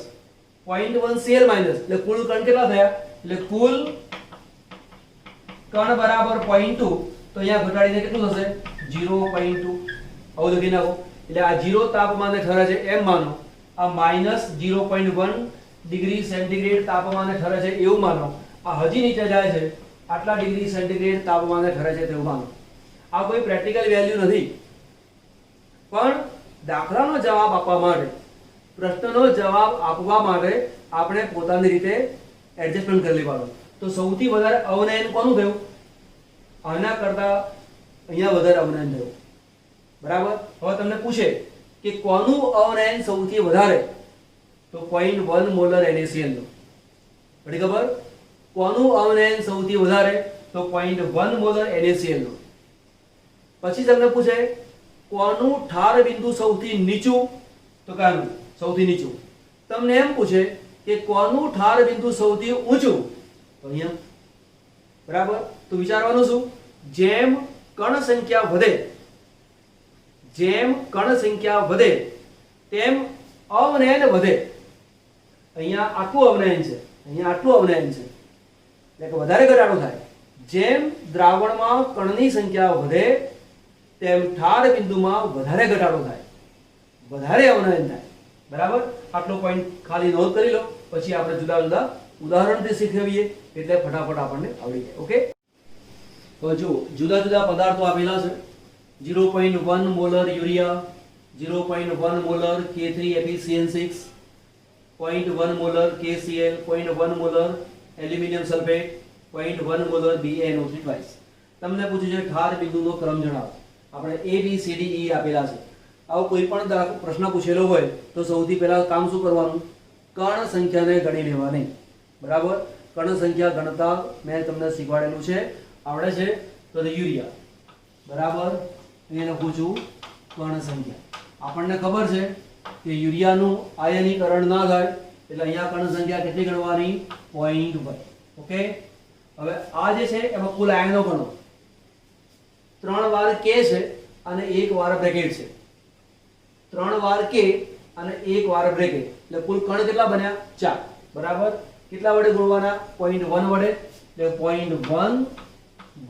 0.1 Cl minus, એટલે કુલ કણ કેટલા થયા? એટલે કુલ કણ બરાબર 0.2, તો અહીંયા ઘટાડીને કેટલું થશે? 0.2. આવું લખી નાખો. એટલે આ 0 તાપમાને ઠરે છે એમ માનો, આ -0.1 ડિગ્રી સેન્ટીગ્રેડ તાપમાને ઠરે છે એવું માનો, આ હજી નીચે જાય છે આટલા ડિગ્રી સેન્ટીગ્રેડ તાપમાને ઠરે છે તેવું માનો. આ કોઈ પ્રેક્ટિકલ વેલ્યુ નથી, પણ દાખલાનો જવાબ આપવા માટે, પ્રશ્નનો જવાબ આપવા માટે આપણે પોતાની રીતે એડજસ્ટમેન્ટ કરી લેવાનું. તો સૌથી વધારે અવનયન કોનું થયું? આના કરતા અહીંયા વધારે અવનયન થયું. બરાબર. હવે તમને પૂછે કે કોનું અવનયન સૌથી વધારે, તો 0.1 મોલર NaCl નું. પડી ખબર? કોનું અવનયન સૌથી વધારે, તો 0.1 મોલર NaCl નું. પછી તમને પૂછે કોનું ઠાર બિંદુ સૌથી નીચું, તો કાનું સૌથી નીચું. તમને એમ પૂછે કે કોનું ઠાર બિંદુ સૌથી ઊંચું, તો અહીંયા. બરાબર. તો વિચારવાનું શું? જેમ કણ સંખ્યા વધે, જેમ કણ સંખ્યા વધે તેમ અવનયન વધે. અહીંયા આટલું અવનયન છે, અહીંયા આટલું અવનયન છે, એટલે કે વધારે ઘટાડો થાય. જેમ દ્રાવણમાં કણની સંખ્યા વધે તેમ ઠાર બિંદુમાં વધારે ઘટાડો થાય, વધારે અવનયન થાય. બરાબર. આટલો પોઈન્ટ ખાલી નોંધ કરી લો, પછી આપણે જુદા જુદા ઉદાહરણથી શીખવીએ એટલે ફટાફટ આપણને આવડી જાય. ઓકે. તો જો જુદા જુદા પદાર્થો આપેલા છે. 0.1 molar urea, 0.1 molar K3FeCN6, 0.1 molar KCl, 0.1 molar aluminium sulphate, 0.1 molar BaNO3 twice. તમને પૂછ્યું છે ઠાર બિંદુનો ક્રમ જણાવો. આપણે ABCDE આપેલા છે. આવો કોઈ પણ પ્રશ્ન પૂછેલો હોય તો સૌથી પહેલા કામ શું કરવાનું? કણ સંખ્યાને ગણી લેવાની. બરાબર. કણ સંખ્યા ગણતા મેં તમને શીખવાડેલું છે, આવડે છે. તો યુરિયા બરાબર, એને લખું છું કણ સંખ્યા. આપણને ખબર છે કે યુરિયાનું આયનીકરણ ના થાય એટલે અહીંયા કણ સંખ્યા કેટલી ગણવાની? 0.1. ઓકે. હવે આ જે છે એમાં કુલ આયનો ગણો. 3 વાર K છે અને 1 વાર બ્રેકેટ છે. 3 વાર K અને 1 વાર બ્રેકેટ, એટલે કુલ કણ કેટલા બન્યા? 4. બરાબર. કેટલા વડે ગુણવાના? 0.1 વડે. એટલે 0.1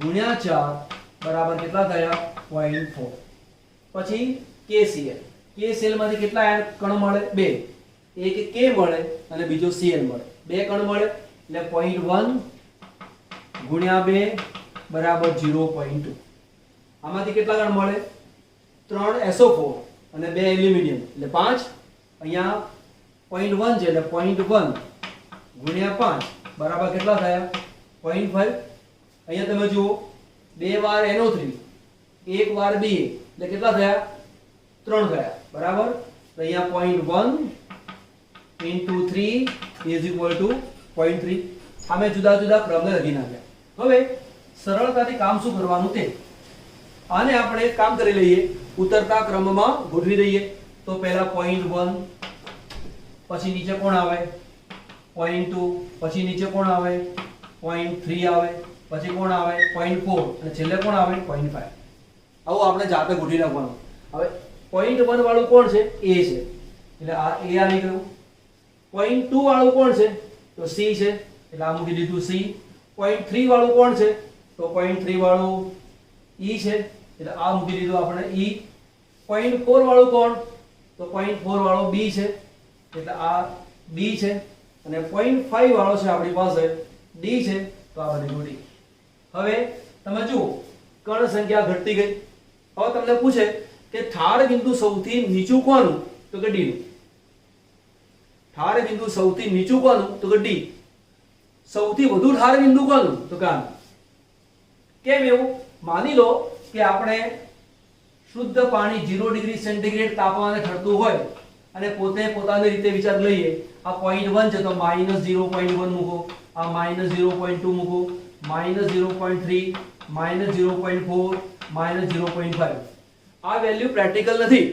ગુણ્યા 4 બરાબર કેટલા થયા? 0.4. પછી KCl. KCl માંથી કેટલા આયન કણ મળે? 2. એક K મળે અને બીજો Cl મળે. 2 કણ મળે એટલે 0.1 ગુણ્યા 2 બરાબર 0.2. આમાંથી કેટલા કણ મળે? 3 SO4 અને 2 એલ્યુમિનિયમ એટલે 5. અહીંયા 0.1 છે એટલે 0.1 ગુણ્યા 5 બરાબર કેટલા થયા? 0.5. અહીંયા તમે જુઓ 2 વાર NO3, 1 વાર Ba એટલે કેટલા થયા? 3 થયા. બરાબર. તો અહીંયા 0.1 into 3 is equal to 0.3. આમે જુદા જુદા ક્રમને લખી નાખ્યા. હવે સરળતાથી કામ શું કરવાનું તે આને આપણે કામ કરી લઈએ, ઉતરતા ક્રમમાં ગોઠવી દઈએ. તો પહેલા 0.1, પછી નીચે કોણ આવે? 0.2, પછી નીચે કોણ આવે? 0.3 આવે, પછી કોણ આવે? 0.4 અને છેલ્લે કોણ આવે? 0.5. આવું આપણે જાતે ગોઠવી નાખવાનું. હવે 0.1 વાળું કોણ છે? A છે, એટલે આ A આવી ગયું. 0.2 વાળું કોણ છે? તો C છે, એટલે આ મૂકી દીધું C. 0.3 વાળું કોણ છે? તો 0.3 વાળું E છે, એટલે આ મૂકી દીધું આપણે E. 0.4 વાળું કોણ? તો 0.4 વાળો B છે, એટલે આ B છે. અને 0.5 વાળો છે આપણી પાસે D છે, તો આ બધી D. હવે તમે જુઓ કણ સંખ્યા ઘટતી ગઈ. હવે તમને પૂછે કે ઠાર બિંદુ સૌથી નીચું કોનું? તો કે D નું. ઠાર બિંદુ સૌથી નીચું કોનું? તો કે D. સૌથી વધુ ઠાર બિંદુ કોનું? તો કે આનું. કેમ એવું? માની લો કે આપણે શુદ્ધ પાણી 0 ડિગ્રી સેન્ટીગ્રેડ તાપમાને ઠરતું હોય અને પોતે પોતાની રીતે વિચાર લઈએ. આ 0.1 છે તો -0.1 મૂકો, આ -0.2 મૂકો, -0.3, -0.4, -0.5. આ વેલ્યુ પ્રેક્ટિકલ નથી,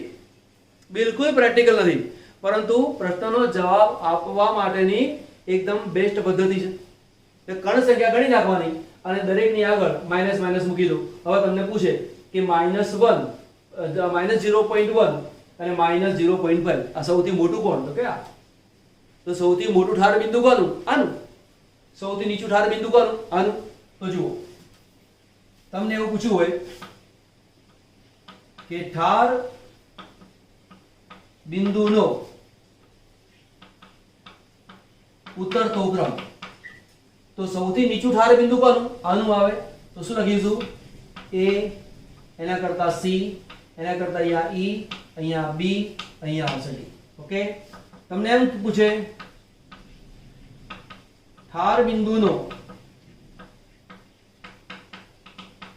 બિલકુલ પ્રેક્ટિકલ નથી, પરંતુ પ્રશ્નનો જવાબ આપવા માટેની એકદમ બેસ્ટ પદ્ધતિ છે. કણ સંખ્યા ગણી નાખવાની અને દરેકની આગળ માઇનસ મૂકી દો. હવે તમને પૂછે કે -1 -0.1 અને -0.5. આ સૌથી મોટું કોણ? તો કે આ. તો સૌથી મોટું ઠાર બિંદુ કોનું? આનું. સૌથી નીચું ઠાર બિંદુ કોનું? આનું. તો જુઓ, તમને એવું પૂછ્યું હોય કે ઠાર બિંદુનો ઉતરતો ક્રમ, તો સૌથી નીચું ઠાર બિંદુ કોનું? આનું આવે. તો શું લખીશું? A, એના કરતા C, એના કરતા અહીંયા E, અહીંયા B, અહીંયા આવશે D. ઓકે. તમને એમ પૂછે ઠાર બિંદુનો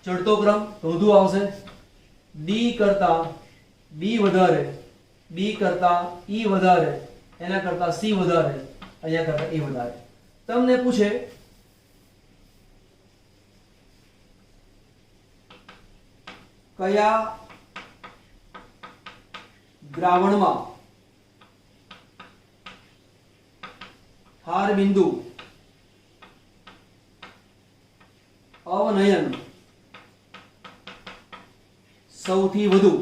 ચડતો ક્રમ, તો વધુ આવશે. D કરતા B વધારે, B કરતા E વધારે, એના કરતા C વધારે, અહીંયા કરતા A વધારે. તમને પૂછે કયા દ્રાવણમાં ઠાર બિંદુ અવનયન સૌથી વધુ?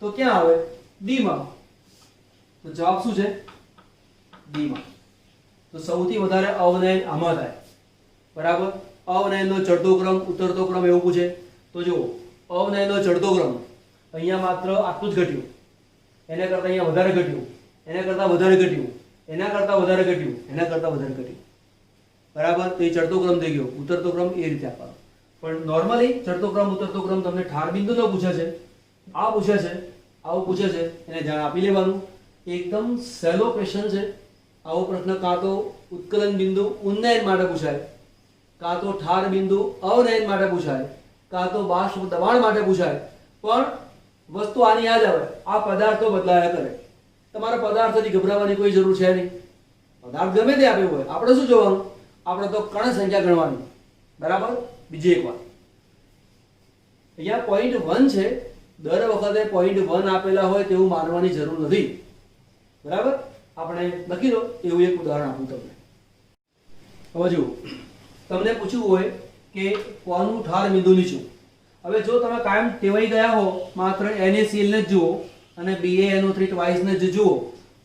તો ક્યાં આવે? ડી માં. તો જવાબ શું છે? ડી માં. તો સૌથી વધારે અવનયન આમાં થાય. બરાબર. અવનયનનો ચડતો ક્રમ, ઉતરતો ક્રમ એવું પૂછે તો જુઓ, અવનયનનો ચડતો ક્રમ અહીંયા માત્ર આટલું જ ઘટ્યું, એના કરતા અહીંયા વધારે ઘટ્યું, એના કરતા વધારે ઘટ્યું, એના કરતા વધારે ઘટ્યું, એના કરતા વધારે ઘટ્યું. બરાબર. તો એ ચડતો ક્રમ થઈ ગયો. ઉતરતો ક્રમ એ રીતે આપવાનો. પણ નોર્મલી ચડતો ક્રમ ઉતરતો ક્રમ તમને ઠાર બિંદુનો પૂછે છે, આ પૂછે છે, આવું પૂછે છે, એને ધ્યાન આપી લેવાનું. એકદમ સહેલો ક્વેશ્ચન છે. આવો પ્રશ્ન કાં તો ઉત્કલન બિંદુ ઉન્નયન માટે પૂછાય, કાં તો ઠાર બિંદુ અવનયન માટે પૂછાય, કાં તો બાષ્પ દબાણ માટે પૂછાય. પણ વસ્તુ આની યાદ આવે, આ પદાર્થો બદલાયા કરે. તમારે પદાર્થોથી ગભરાવાની કોઈ જરૂર છે નહીં. પદાર્થ ગમે તે આપ્યો હોય, આપણે શું જોવાનું? આપણે તો કણ સંખ્યા ગણવાની. બરાબર. બીજી એક વાત, અહીંયા .1 છે. દર વખતે .1 આપેલા હોય તેવું માનવાની જરૂર નથી. બરાબર. આપણે લખી દો એવું એક ઉદાહરણ આપું તમને. હવે જુઓ, તમને પૂછવું હોય કે કોનું ઠાર બિંદુ નીચું. હવે જો તમે કાયમ ટેવાઈ ગયા હો માત્ર NaCl ને જ જુઓ અને BaNO3 ટ્વાઇસ ને જ જુઓ,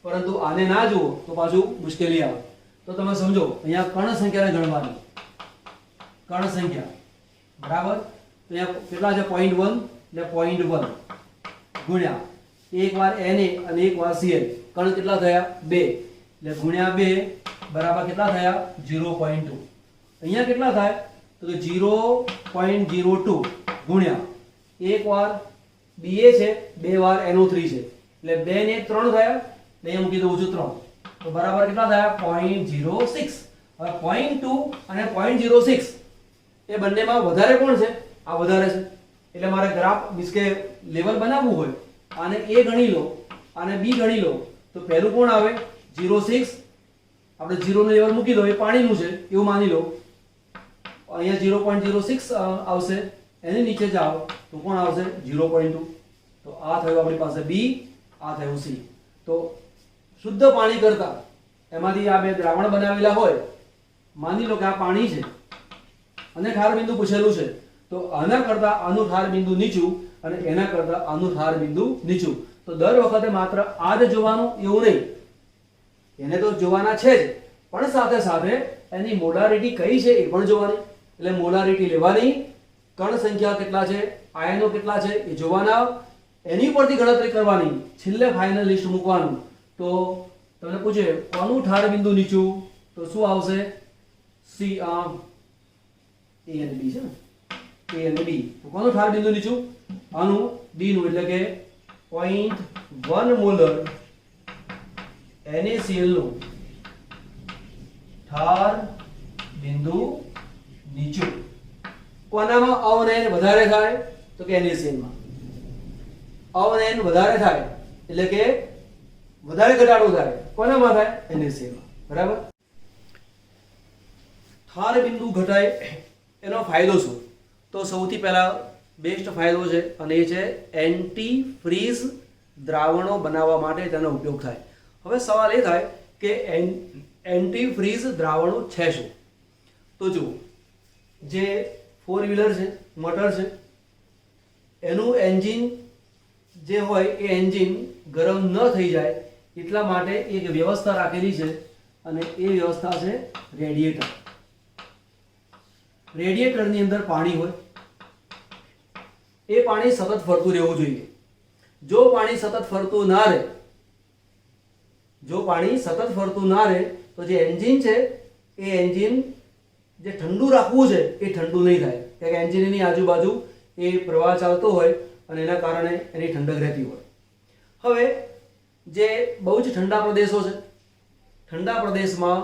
પરંતુ આને ના જુઓ તો પાછું મુશ્કેલી આવે. તો તમે સમજો, અહીંયા કણ સંખ્યાને ગણવાની. કણ સંખ્યા. બરાબર. તો અહીંયા કેટલા છે? .1 ને .1 ગુણ્યા એક વાર Na અને એક વાર Cl. કણ કેટલા થયા? 2. એટલે ગુણ્યા 2 બરાબર કેટલા થયા? 0.2. અહીંયા કેટલા થાય? તો કે 0.02 ગુણ્યા એક વાર Ba છે, બે વાર NO3 છે, એટલે 2 ને 3 થયા. અહીંયા મૂકી દઉં છું 3. તો બરાબર કેટલા થયા? 0.06. હવે 0.2 અને 0.06 એ બંનેમાં વધારે કોણ છે? આ વધારે છે. એટલે મારે ગ્રાફ મીન્સ કે લેવલ બનાવવું હોય, આને A ગણી લો, આને B ગણી લો, તો પહેલું કોણ આવે? 0.6. આપણે 0 નું લેવલ મૂકી દો, એ પાણીનું છે એવું માની લો. અહીંયા 0.06 આવશે. એની નીચે જાઓ તો કોણ આવશે? 0.2. તો આ થયું આપણી પાસે B, આ થયું C. તો શુદ્ધ પાણી કરતા એમાંથી આ બે દ્રાવણ બનાવેલા હોય, માની લો કે આ પાણી છે અને ઠાર બિંદુ પૂછેલું છે, તો આના કરતા આનું ઠાર બિંદુ નીચું અને એના કરતા આનું ઠાર બિંદુ નીચું. તો દર વખતે માત્ર આ જ જોવાનું એવું નહીં, એને તો જોવાના છે જ, પણ સાથે સાથે એની મોલારિટી કઈ છે એ પણ જોવાની. એટલે મોલારિટી લેવાની, કણ સંખ્યા કેટલા છે, આયનો કેટલા છે એ જોવાના, એની પરથી ગણતરી કરવાની, છેલ્લે ફાઇનલ લિસ્ટ મૂકવાનું. તો તમને પૂછે કોનું ઠાર બિંદુ નીચું, તો શું આવશે? C. A અને B છે ને, A અને B. તો કોનું ઠાર બિંદુ નીચું? આનું, B નું. એટલે કે 0.1 મોલર NaCl નું ઠાર બિંદુ નીચું. કોનામાં અવનયન વધારે થાય? તો કે NaCl માં. અવનયન વધારે થાય એટલે કે વધારે ઘટાડો થાય કોનામાં થાય? NaCl માં. બરાબર. ઠાર બિંદુ ઘટાય એનો ફાયદો શું? તો સૌથી પહેલા બેસ્ટ ફાયદો છે અને એ છે એન્ટી ફ્રીઝ દ્રાવણો બનાવવા માટે તેનો ઉપયોગ થાય. હવે સવાલ એ થાય કે એન્ટી ફ્રીઝ દ્રાવણો છે શું? તો જુઓ, જે 4 વ્હીલર છે, મોટર છે, એનું એન્જિન જે હોય એ એન્જિન ગરમ ન થઈ જાય એટલા માટે એક વ્યવસ્થા રાખેલી છે અને એ વ્યવસ્થા છે રેડિએટર. રેડિએટરની અંદર પાણી હોય, એ પાણી સતત ફરતું રહેવું જોઈએ. જો પાણી સતત ફરતું ના રહે, તો જે એન્જિન છે એ એન્જિન જે ઠંડુ રાખવું છે એ ઠંડુ નહીં થાય, કારણ કે એન્જિનની આજુબાજુ એ પ્રવાહ ચાલતો હોય અને એના કારણે એની ઠંડક રહેતી હોય. હવે જે બહુ જ ઠંડા પ્રદેશો છે, ઠંડા પ્રદેશમાં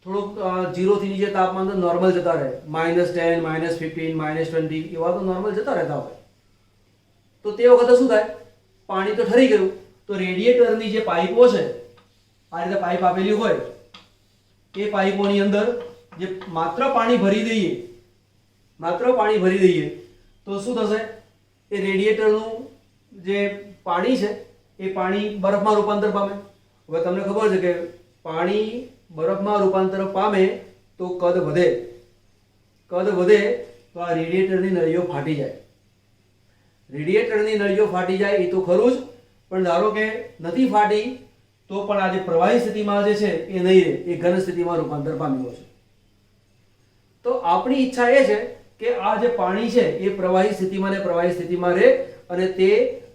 થોડુંક 0 થી નીચે તાપમાન તો નોર્મલ જતા રહે, -10, -15, -20 એવા તો નોર્મલ જતા રહેતા હોય. તો તે વખતે શું થાય, પાણી તો ઠરી ગયું, તો રેડિએટરની જે પાઇપો છે, આ રીતે પાઇપ આપેલી હોય, એ પાઇપોની અંદર જે માત્ર પાણી ભરી દઈએ તો શું થશે, એ રેડિએટરનું જે પાણી છે એ પાણી બરફમાં રૂપાંતર પામે. હવે તમને ખબર છે કે પાણી બરફમાં રૂપાંતર પામે તો કદ વધે તો આ રેડિએટરની નળીઓ ફાટી જાય. એ તો ખરું જ, પણ ધારો કે નથી ફાટી તો પણ આ જે પ્રવાહી સ્થિતિમાં જે છે એ નહીં રહે, એ ઘન સ્થિતિમાં રૂપાંતર પામ્યો છે. તો આપણી ઈચ્છા એ છે કે આ જે પાણી છે એ પ્રવાહી સ્થિતિમાં રહે અને તે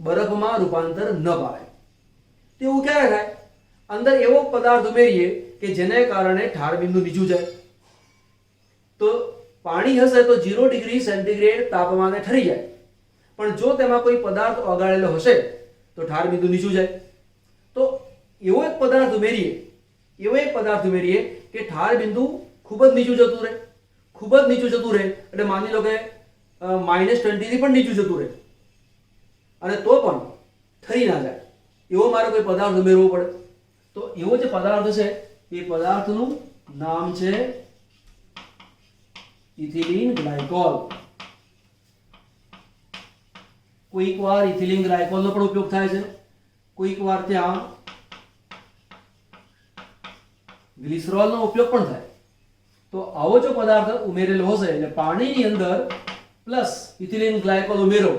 બરફમાં રૂપાંતર ન પામે. તેવું ક્યારે થાય, અંદર એવો પદાર્થ ઉમેરીએ કે જેને કારણે ઠાર બિંદુ નીચું જાય. તો પાણી હશે તો 0 ડિગ્રી સેન્ટીગ્રેડ તાપમાને ઠરી જાય, પણ જો તેમાં કોઈ પદાર્થ ઓગાળેલો હશે તો ઠાર બિંદુ નીચું જાય. તો એવો એક પદાર્થ ઉમેરીએ કે ઠાર બિંદુ ખૂબ જ નીચું જતું રહે, એટલે માની લો કે -20 થી પણ નીચું જતું રહે અને તો પણ ઠરી ના જાય, એવો મારે કોઈ પદાર્થ ઉમેરવો પડે. તો એવો જે પદાર્થ છે એ પદાર્થનું નામ છે ઇથિલિન ગ્લાયકોલ. કોઈક વાર ઇથિલિન ગ્લાયકોલનો પણ ઉપયોગ થાય છે, કોઈક વાર ત્યાં ગ્લિસરોલનો ઉપયોગ પણ થાય. તો આવો જો પદાર્થ ઉમેરેલો હશે એટલે પાણીની અંદર પ્લસ ઇથિલિન ગ્લાયકોલ ઉમેરો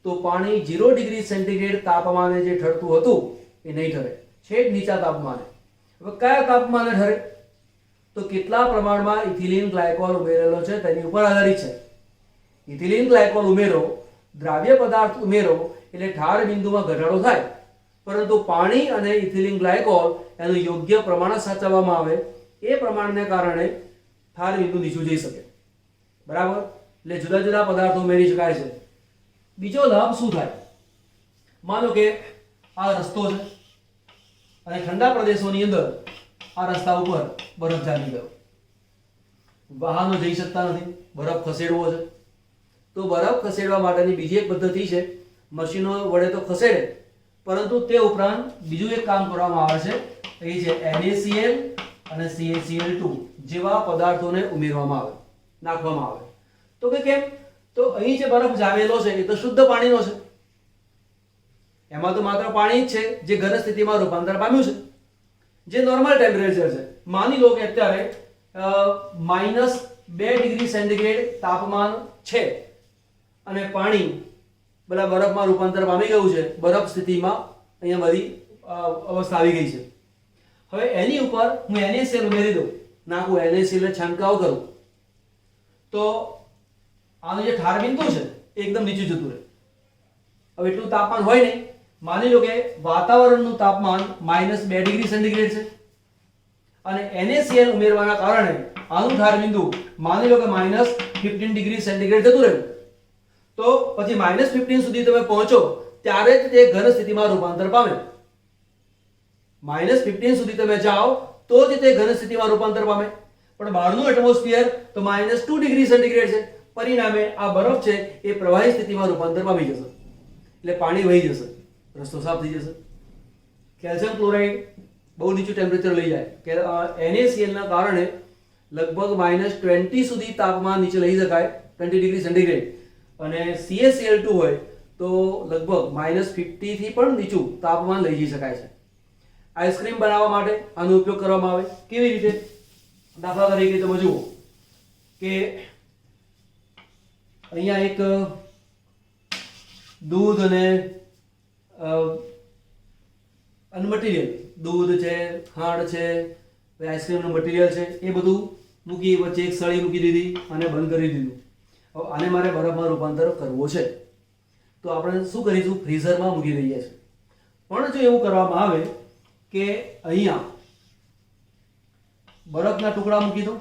તો પાણી 0 ડિગ્રી સેન્ટીગ્રેડ તાપમાને જે ઠરતું હતું એ નહીં ઠરે, છેક નીચા તાપમાને. હવે કયા તાપમાને ઠરે, તો કેટલા પ્રમાણમાં ઇથિલિન ગ્લાયકોલ ઉમેરેલો છે તેની ઉપર આધારિત છે. ઇથિલિન ગ્લાયકોલ ઉમેરો, દ્રાવ્ય પદાર્થ ઉમેરો એટલે ઠાર બિંદુમાં ઘટાડો થાય, પરંતુ પાણી અને ઇથિલિન ગ્લાયકોલ એનું યોગ્ય પ્રમાણ સાચવવામાં આવે એ પ્રમાણને કારણે ઠાર બિંદુ નીચું જઈ શકે. બરાબર, એટલે જુદા જુદા પદાર્થો ઉમેરી શકાય છે. બીજો લાભ શું થાય, માનો કે આ રસ્તો છે અને ઠંડા પ્રદેશોની અંદર આ રસ્તા ઉપર બરફ જામી ગયો, વાહનો જઈ શકતા નથી, બરફ ખસેડવો છે. તો બરફ ખસેડવા માટેની બીજી એક પદ્ધતિ છે, મશીનો વડે તો ખસેડે, પરંતુ તે ઉપરાંત બીજું એક કામ કરવામાં આવે છે, એ છે NaCl અને CaCl2 જેવા પદાર્થોને નાખવામાં આવે. તો કે કેમ, તો અહીં જે બરફ જામેલો છે એ તો શુદ્ધ પાણીનો છે, એમાં તો માત્ર પાણી જ છે જે ઘન સ્થિતિમાં રૂપાંતર પામ્યું છે, જે નોર્મલ ટેમ્પરેચર છે. માની લો કે અત્યારે -2 ડિગ્રી સેન્ટીગ્રેડ તાપમાન છે અને પાણી પેલા બરફમાં રૂપાંતર પામી ગયું છે, બરફ સ્થિતિમાં અહીંયા બધી અવસ્થા આવી ગઈ છે. હવે એની ઉપર હું NaCl ઉમેરી દઉં, નાખું NaCl છંટકાવ કરું, તો આનું જે ઠાર બિંદુ છે એકદમ નીચું જતું રહે. હવે એટલું તાપમાન હોય નહીં, માની લો કે વાતાવરણનું તાપમાન -2 ડિગ્રી સેન્ટીગ્રેડ છે અને NaCl ઉમેરવાના કારણે આનું ઠાર બિંદુ માની લો કે -15 ડિગ્રી સેન્ટીગ્રેડ જતું રહ્યું. તો પછી -15 સુધી તમે પહોંચો ત્યારે જ તે ઘન સ્થિતિમાં રૂપાંતર પામે. -15 સુધી તમે જાઓ તો જ તે ઘન સ્થિતિમાં રૂપાંતર પામે. પણ બહારનું એટમોસ્ફિયર તો -2 ડિગ્રી સેન્ટીગ્રેડ છે, પરિણામે આ બરફ છે એ પ્રવાહી સ્થિતિમાં રૂપાંતર પામી જશે, એટલે પાણી વહી જશે, રસ્તો સાફ થઈ જશે. કેલ્શિયમ ક્લોરાઇડ બહુ નીચું ટેમ્પરેચર લઈ જાય કે NaCl ના કારણે લગભગ -20 સુધી તાપમાન નીચે લઈ શકાય, 20 ડિગ્રી સેન્ટીગ્રેડ, અને CaCl2 હોય તો લગભગ -50 થી પણ નીચું તાપમાન લઈ જઈ શકાય છે. આઈસ્ક્રીમ બનાવવા માટે આનો ઉપયોગ કરવામાં આવે. કેવી રીતે, દાખલા તરીકે તમે જુઓ કે અહીંયા એક દૂધ અને મટીરિયલ, દૂધ છે, ખાંડ છે, આઈસ્ક્રીમનું મટીરિયલ છે, એ બધું મૂકી વચ્ચે એક સળી મૂકી દીધી અને બંધ કરી દીધું. હવે આને મારે બરફમાં રૂપાંતર કરવો છે તો આપણે શું કરીશું? ફ્રીઝરમાં મૂકી દઈએ છીએ. પણ જો એવું કરવામાં આવે કે અહીંયા બરફના ટુકડા મૂકી દો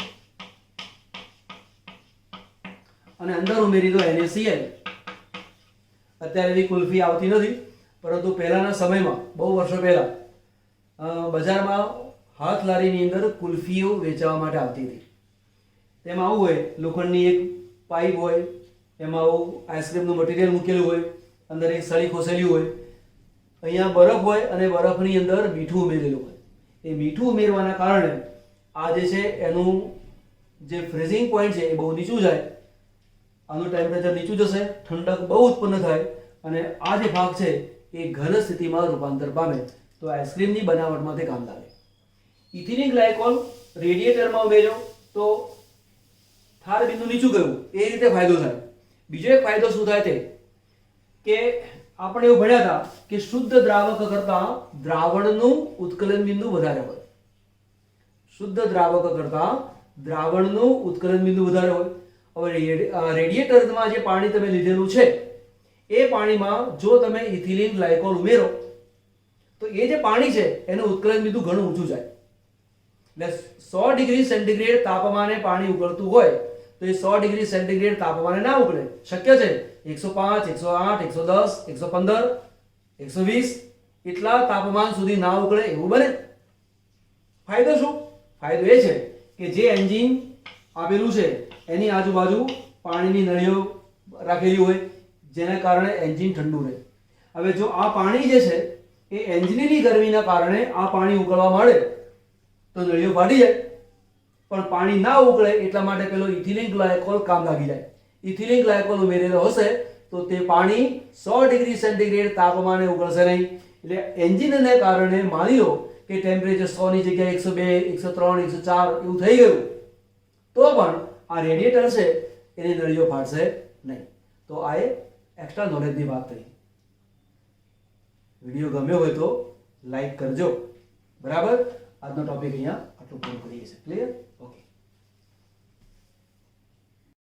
અને અંદર ઉમેરી દો NaCl. અત્યારે એવી કુલ્ફી આવતી નથી, પરંતુ પહેલાના સમયમાં, બહુ વર્ષો પહેલા, બજારમાં હાથ લારીની અંદર કુલ્ફીઓ વેચવા માટે આવતી હતી. તેમાં આવું હોય, લોખંડની એક પાઇપ હોય, એમાં આવું આઈસ્ક્રીમનું મટીરિયલ મૂકેલું હોય, અંદર એક સળી ખોસેલી હોય, અહીંયા બરફ હોય અને બરફની અંદર મીઠું ઉમેરેલું હોય. એ મીઠું ઉમેરવાના કારણે આ જે છે એનું જે ફ્રીઝિંગ પોઈન્ટ છે એ બહુ નીચું જાય, આનું ટેમ્પરેચર નીચું જશે, ઠંડક બહુ ઉત્પન્ન થાય અને આ જે ભાગ છે એ ઘન સ્થિતિમાં રૂપાંતર પામે, તો આઈસ્ક્રીમની બનાવટમાં તે કામ લાગે. ઇથિલિન ગ્લાયકોલ રેડિએટરમાં ઉમેર્યો તો થાર બિંદુ નીચું ગયું, એ રીતે ફાયદો થાય. બીજો એક ફાયદો શું થાય તે કે આપણે એવું ભણ્યા હતા કે શુદ્ધ દ્રાવક કરતાં દ્રાવણનું ઉત્કલન બિંદુ વધારે હોય. શુદ્ધ દ્રાવક કરતાં દ્રાવણનું ઉત્કલન બિંદુ વધારે હોય. હવે રેડિએટરમાં જે પાણી તમે લીધેલું છે એ પાણીમાં જો તમે ઇથિલિન ગ્લાયકોલ ઉમેરો તો એ જે પાણી છે એનું ઉત્કલન બિંદુ ઘણું ઊંચું જાય. એટલે 100 ડિગ્રી સેન્ટીગ્રેડ તાપમાને પાણી ઉકળતું હોય તો એ 100 ડિગ્રી સેન્ટીગ્રેડ તાપમાને ના ઉકળે. શક્ય છે 105, 108, 110, 115, 120 એટલા તાપમાન સુધી ના ઉકળે એવું બને. ફાયદો શું? ફાયદો એ છે કે જે એન્જિન આપેલું છે એની આજુબાજુ પાણીની નળીઓ રાખેલી હોય, જેના કારણે એન્જિન ઠંડુ રહે. હવે જો આ પાણી જે છે એ એન્જિનની ગરમીના કારણે આ પાણી ઉકળવા માંડે તો નળીઓ ફાટી જાય, પણ પાણી ના ઉકળે એટલા માટે પેલો ઇથિલિન ગ્લાયકોલ કામ લાગી જાય. ઇથિલિન ગ્લાયકોલ ઉમેરેલો હશે તો તે પાણી 100 ડિગ્રી સેન્ટીગ્રેડ તાપમાને ઉકળશે નહીં. એટલે એન્જિનને કારણે માની લો કે ટેમ્પરેચર 100 ની જગ્યાએ 102, 103, 104 એવું થઈ ગયું તો પણ આ રેડિએટર છે એની નળીઓ ફાટશે નહીં. તો આ એક્સ્ટ્રા નોલેજની વાત કરી. વિડીયો ગમ્યો હોય તો લાઈક કરજો. બરાબર? આજનો ટોપિક અહીંયા આટલું પૂરું કરીએ છીએ. ક્લિયર? ઓકે.